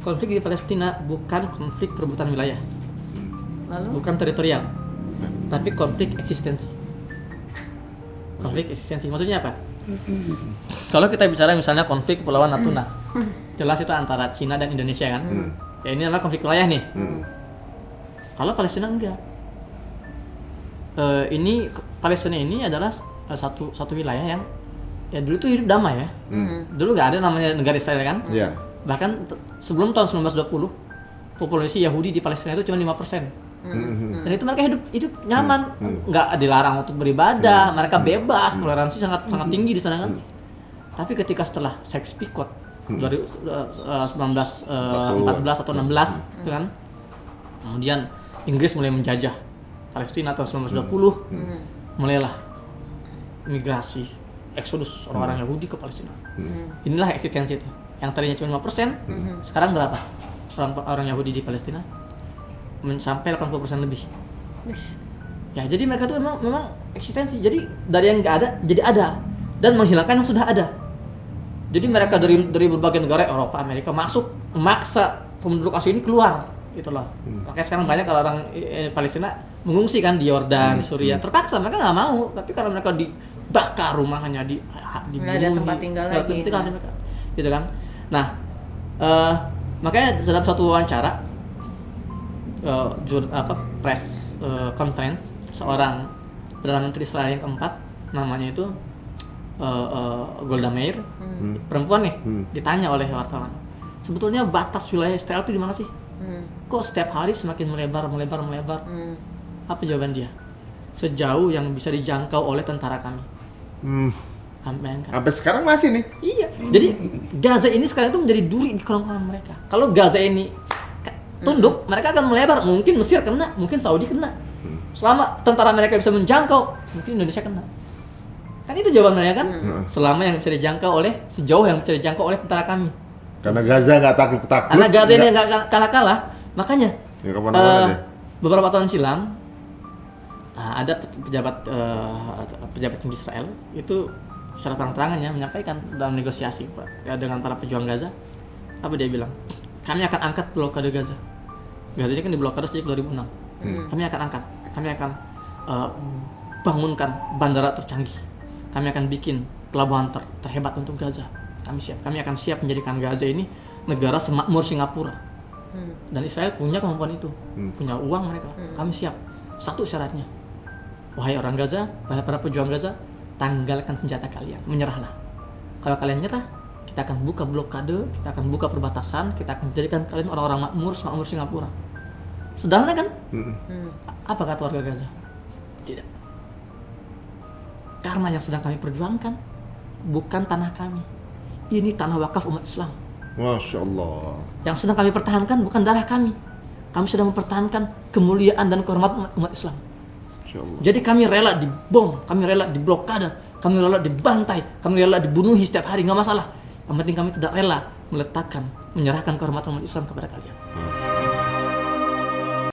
konflik di Palestina bukan konflik perebutan wilayah, Lalu? bukan teritorial, tapi konflik eksistensi. Konflik eksistensi maksudnya apa? Kalau kita bicara misalnya konflik Kepulauan Natuna, jelas itu antara Cina dan Indonesia kan. Ya ini namanya konflik wilayah nih. Kalau Palestina enggak. Ini Palestina ini adalah satu wilayah yang ya dulu tuh hidup damai ya. Dulu nggak ada namanya negara Israel kan. Iya. Bahkan sebelum tahun 1920 populasi Yahudi di Palestina itu cuma 5%. Dan itu mereka hidup nyaman, nggak dilarang untuk beribadah, mereka bebas, toleransi sangat tinggi di sana kan. Tapi ketika setelah Sykes-Picot dari 1914 atau 16 itu kan, kemudian Inggris mulai menjajah Palestina tahun 1920, mulailah migrasi, eksodus orang-orang Yahudi ke Palestina. Inilah eksistensi itu. Yang tadinya cuma 5%, sekarang berapa? Orang Yahudi di Palestina sampai 80% lebih. Ya, jadi mereka tuh memang eksistensi. Jadi dari yang nggak ada jadi ada dan menghilangkan yang sudah ada. Jadi mereka dari berbagai negara Eropa, Amerika masuk memaksa penduduk asli ini keluar, gitu loh. Makanya sekarang banyak kalau orang Palestina mengungsi kan di Yordan, di Suriah. Terpaksa mereka nggak mau, tapi kalau mereka dibakar rumahnya, dibunuh, nggak ada tempat tinggal lagi. Mereka, gitu kan. Nah, makanya dalam satu wawancara press conference seorang Perdana Menteri Israel yang keempat, namanya itu Golda Meir, perempuan nih, ditanya oleh wartawan, sebetulnya batas wilayah Israel itu di mana sih? Kok setiap hari semakin melebar? Apa jawaban dia? Sejauh yang bisa dijangkau oleh tentara kami. Sampai sekarang masih nih. Iya. Jadi Gaza ini sekarang itu menjadi duri di kerongkongan mereka. Kalau Gaza ini tunduk, mereka akan melebar. Mungkin Mesir kena, mungkin Saudi kena. Selama tentara mereka bisa menjangkau, mungkin Indonesia kena. Kan itu jawabannya kan? Selama yang bisa dijangkau sejauh yang bisa dijangkau oleh tentara kami. Karena Gaza nggak takut. Karena Gaza ini nggak kalah-kalah, makanya ya, kapan-kapan beberapa tahun silam ada pejabat tinggi Israel itu secara terang-terangannya menyampaikan dalam negosiasi dengan para pejuang Gaza, apa dia bilang? Kami akan angkat blokade Gaza. Gaza ini kan diblokade sejak 2006. Kami akan bangunkan bandara tercanggih. Kami akan bikin pelabuhan terhebat untuk Gaza. Kami akan siap menjadikan Gaza ini negara semakmur Singapura. Dan Israel punya kemampuan itu, punya uang mereka. Kami siap. Satu syaratnya, wahai orang Gaza, wahai para pejuang Gaza, tanggalkan senjata kalian, menyerahlah. Kalau kalian nyerah, kita akan buka blokade, kita akan buka perbatasan, kita akan jadikan kalian orang-orang makmur Singapura. Sederhana kan? Apa kata warga Gaza? Tidak. Karena yang sedang kami perjuangkan bukan tanah kami. Ini tanah wakaf umat Islam. Masya Allah. Yang sedang kami pertahankan bukan darah kami. Kami sedang mempertahankan kemuliaan dan kehormatan umat Islam. Masya Allah. Jadi kami rela dibom, kami rela diblokade, kami rela dibantai, kami rela dibunuhi setiap hari, nggak masalah. Yang penting kami tidak rela menyerahkan kehormatan umat Islam kepada kalian.